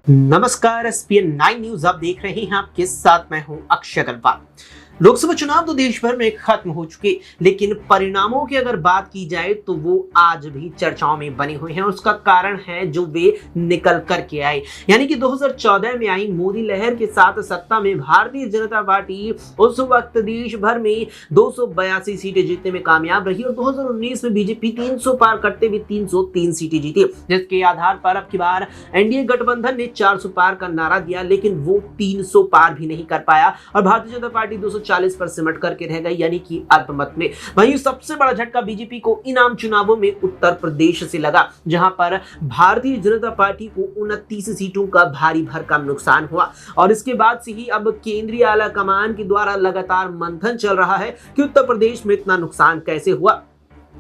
नमस्कार। ESPN 9 news आप देख रहे हैं। आपके साथ मैं हूं अक्षय अग्रवाल। लोकसभा चुनाव तो देश भर में खत्म हो चुके, लेकिन परिणामों की अगर बात की जाए तो वो आज भी चर्चाओं में बने हुए हैं। उसका कारण है जो वे निकल करके आए, यानी कि 2014 में आई मोदी लहर के साथ सत्ता में भारतीय जनता पार्टी उस वक्त देश भर में 282 सीटें जीतने में कामयाब रही और 2019 में बीजेपी 300 पार करते हुए 303 सीटें जीती, जिसके आधार पर अब की बार एनडीए गठबंधन ने 400 पार का नारा दिया, लेकिन वो 300 पार भी नहीं कर पाया और भारतीय जनता पार्टी 240 पर सिमट करके रह गई, यानी कि अल्पमत में। वहीं सबसे बड़ा झटका बीजेपी को इन आम चुनावों में उत्तर प्रदेश से लगा, जहां पर भारतीय जनता पार्टी को 29 सीटों का भारी भरकम नुकसान हुआ और इसके बाद से ही अब केंद्रीय आला कमान के द्वारा लगातार मंथन चल रहा है कि उत्तर प्रदेश में इतना नुकसान कैसे हुआ।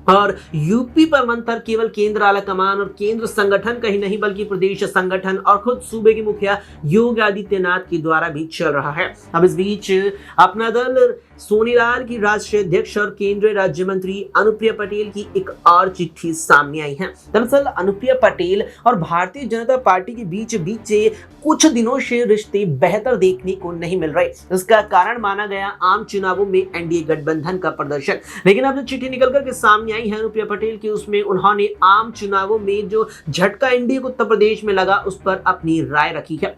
और यूपी पर मंथन केवल केंद्र आला कमान और केंद्र संगठन कहीं नहीं, बल्कि प्रदेश संगठन और खुद सूबे के मुखिया योगी आदित्यनाथ के द्वारा भी चल रहा है। अब इस बीच अपना दल सोनीलाल की राष्ट्रीय अध्यक्ष और केंद्रीय राज्य मंत्री अनुप्रिया पटेल की एक और चिट्ठी सामने आई है। दरअसल अनुप्रिया पटेल और भारतीय जनता पार्टी के बीच कुछ दिनों से रिश्ते बेहतर देखने को नहीं मिल रहे। इसका कारण माना गया आम चुनावों में एनडीए गठबंधन का प्रदर्शन। लेकिन अब जो चिट्ठी निकल करके सामने आई है अनुप्रिया पटेल की, उसमें उन्होंने आम चुनावों में जो झटका एनडीए को उत्तर प्रदेश में लगा उस पर अपनी राय रखी है।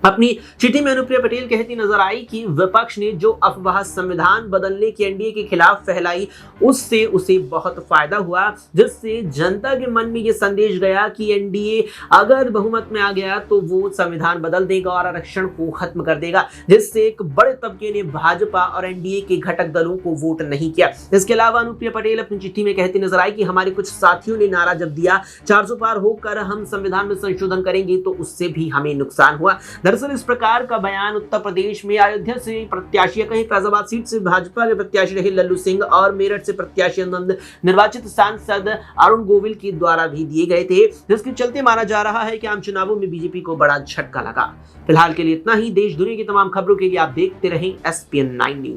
अपनी चिट्ठी में अनुप्रिया पटेल कहती नजर आई कि विपक्ष ने जो अफवाह संविधान बदलने की एनडीए के खिलाफ फैलाई, उससे उसे बहुत फायदा हुआ, जिससे जनता के मन में यह संदेश गया कि एनडीए अगर बहुमत में आ गया तो वो संविधान बदल देगा और आरक्षण को खत्म कर देगा, जिससे एक बड़े तबके ने भाजपा और एनडीए के घटक दलों को वोट नहीं किया। इसके अलावा अनुप्रिया पटेल अपनी चिट्ठी में कहती नजर आई कि हमारे कुछ साथियों ने नारा जब दिया 400 पार होकर हम संविधान में संशोधन करेंगे, तो उससे भी हमें नुकसान हुआ। दरअसल इस प्रकार का बयान उत्तर प्रदेश में अयोध्या से प्रत्याशी, कहीं फैजाबाद सीट से भाजपा के प्रत्याशी रहे लल्लू सिंह और मेरठ से प्रत्याशी निर्वाचित सांसद अरुण गोविल के द्वारा भी दिए गए थे, जिसके चलते माना जा रहा है कि आम चुनावों में बीजेपी को बड़ा झटका लगा। फिलहाल के लिए इतना ही। देश दुनिया की तमाम खबरों के लिए आप देखते रहें एसपीएन 9 न्यूज।